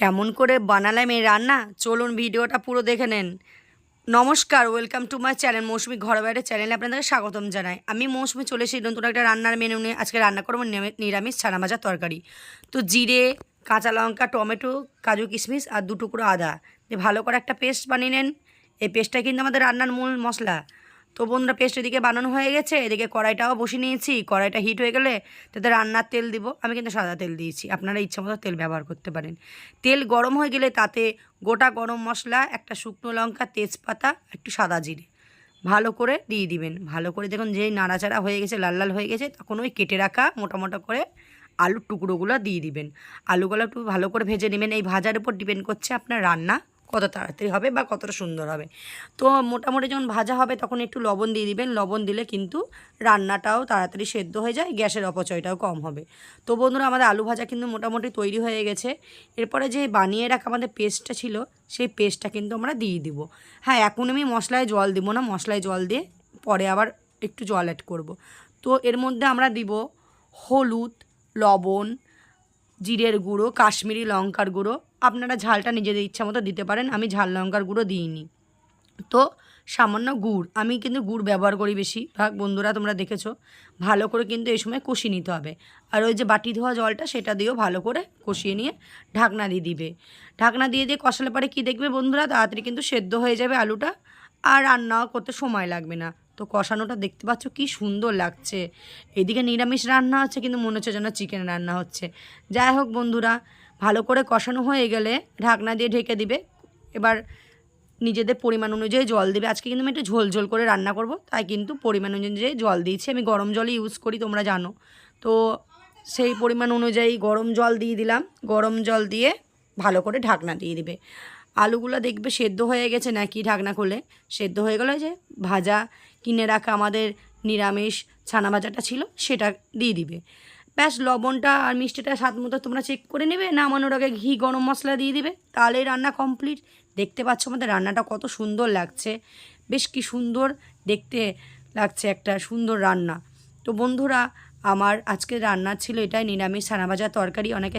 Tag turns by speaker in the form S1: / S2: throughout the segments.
S1: কেমন করে বানালাম এই রান্না, চলুন ভিডিওটা পুরো দেখে নেন। নমস্কার, ওয়েলকাম টু মাই চ্যানেল মৌসুমি ঘরে বাইরে চ্যানেলে আপনাদেরকে স্বাগতম জানাই। আমি মৌসুমি চলে এসেছি নতুন একটা রান্নার মেনু নিয়ে। আজকে রান্না করবো নিরামিষ ছানা ভাজার তরকারি। তো জিরে, কাঁচা লঙ্কা, টমেটো, কাজু কিশমিশ আর 2 টুকরো আদা দিয়ে ভালো করে একটা পেস্ট বানিয়ে নেন। এই পেস্টটা কিন্তু আমাদের রান্নার মূল মশলা। তো বন্ধুরা, পেস্ট এদিকে বানানো হয়ে গেছে, এদিকে কড়াইটাও বসিয়ে নিয়েছি। কড়াইটা হিট হয়ে গেলে তাতে রান্নার তেল দিব। আমি কিন্তু সাদা তেল দিয়েছি, আপনারা ইচ্ছা মতো তেল ব্যবহার করতে পারেন। তেল গরম হয়ে গেলে তাতে গোটা গরম মশলা, একটা শুকনো লঙ্কা, তেজপাতা, একটু সাদা জিরে ভালো করে দিয়ে দিবেন। ভালো করে দেখুন যেই নাড়াচাড়া হয়ে গেছে, লাল লাল হয়ে গেছে, তখন ওই কেটে রাখা মোটা মোটা করে আলুর টুকরোগুলো দিয়ে দিবেন। আলুগুলো একটু ভালো করে ভেজে নেবেন। এই ভাজার উপর ডিপেন্ড করছে আপনার রান্না কত তাড়াতাড়ি হবে বা কতটা সুন্দর হবে। তো মোটামুটি যখন ভাজা হবে তখন একটু লবণ দিয়ে দিবেন। লবণ দিলে কিন্তু রান্নাটাও তাড়াতাড়ি সেদ্ধ হয়ে যায়, গ্যাসের অপচয়টাও কম হবে। তো বন্ধুরা, আমাদের আলু ভাজা কিন্তু মোটামুটি তৈরি হয়ে গেছে। এরপরে যে বানিয়ে রাখা আমাদের পেস্টটা ছিল, সেই পেস্টটা কিন্তু আমরা দিয়ে দিব। হ্যাঁ, এখন আমি মশলায় জল দিব না, মশলায় জল দিয়ে পরে আবার একটু জল অ্যাড করব। তো এর মধ্যে আমরা দিব হলুদ, লবণ, জিরের গুঁড়ো, কাশ্মীরি লঙ্কার গুঁড়ো। আপনারা ঝালটা নিজেদের ইচ্ছা মতো দিতে পারেন, আমি ঝাল লঙ্কার গুঁড়ো দিইনি। তো সামান্য গুড়, আমি কিন্তু গুড় ব্যবহার করি বেশিরভাগ। বন্ধুরা, তোমরা দেখেছো। ভালো করে কিন্তু এই সময় কষিয়ে নিতে হবে। আর ওই যে বাটি ধোয়া জলটা, সেটা দিয়েও ভালো করে কষিয়ে নিয়ে ঢাকনা দিয়ে দিবে। ঢাকনা দিয়ে দিয়ে কষালে পরে কী দেখবে বন্ধুরা, তাড়াতাড়ি কিন্তু সেদ্ধ হয়ে যাবে আলুটা, আর রান্নাও করতে সময় লাগবে না। তো কষানোটা দেখতে পাচ্ছ কি সুন্দর লাগছে। এদিকে নিরামিষ রান্না হচ্ছে, কিন্তু মনে হচ্ছে যেন চিকেন রান্না হচ্ছে। যাই হোক বন্ধুরা, ভালো করে কষানো হয়ে গেলে ঢাকনা দিয়ে ঢেকে দিবে। এবার নিজেদের পরিমাণ অনুযায়ী জল দেবে। আজকে কিন্তু আমি একটু ঝোল ঝোল করে রান্না করব, তাই কিন্তু পরিমাণ অনুযায়ী জল দিয়েছি। আমি গরম জলই ইউজ করি, তোমরা জানো। তো সেই পরিমাণ অনুযায়ী গরম জল দিয়ে দিলাম। গরম জল দিয়ে ভালো করে ঢাকনা দিয়ে দিবে। আলুগুলো দেখবে সেদ্ধ হয়ে গেছে নাকি, ঢাকনা খুলে সেদ্ধ হয়ে গেলো। যে ভাজা কিনে রাখা আমাদের নিরামিষ ছানা ভাজাটা ছিল, সেটা দিয়ে দিবে। ব্যাস, লবণটা আর মিষ্টিটা স্বাদ মতো তোমরা চেক করে নেবে। নামানোর আগে ঘি গরম মশলা দিয়ে দিবে, তাহলেই রান্না কমপ্লিট। দেখতে পাচ্ছ আমাদের রান্নাটা কত সুন্দর লাগছে, বেশ কি সুন্দর দেখতে লাগছে, একটা সুন্দর রান্না। তো বন্ধুরা, আমার আজকের রান্না ছিল এটাই, নিরামিষ ছানা ভাজার তরকারি। অনেকে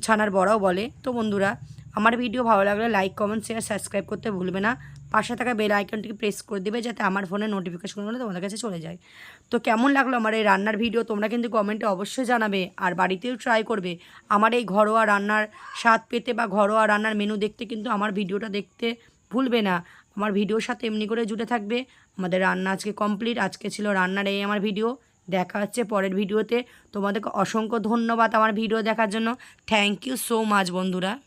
S1: ছানার বড়াও বলে। তো বন্ধুরা, আমার ভিডিও ভালো লাগলে লাইক, কমেন্ট, শেয়ার, সাবস্ক্রাইব করতে ভুলবে না। পাশে থাকা বেল আইকনটিকে প্রেস করে দেবে, যাতে আমার ফোনে নোটিফিকেশনগুলো তোমাদের কাছে চলে যায়। তো কেমন লাগলো আমার এই রান্নার ভিডিও, তোমরা কিন্তু কমেন্টে অবশ্যই জানাবে। আর বাড়িতেও ট্রাই করবে আমার এই ঘরোয়া রান্নার স্বাদ পেতে, বা ঘরোয়া রান্নার মেনু দেখতে। কিন্তু আমার ভিডিওটা দেখতে ভুলবে না। আমার ভিডিওর সাথে এমনি করে জুড়ে থাকবে। আমাদের রান্না আজকে কমপ্লিট। আজকে ছিল রান্নার এই আমার ভিডিও। দেখা হচ্ছে পরের ভিডিওতে। তোমাদেরকে অসংখ্য ধন্যবাদ আমার ভিডিও দেখার জন্য। থ্যাংক ইউ সো মাচ বন্ধুরা।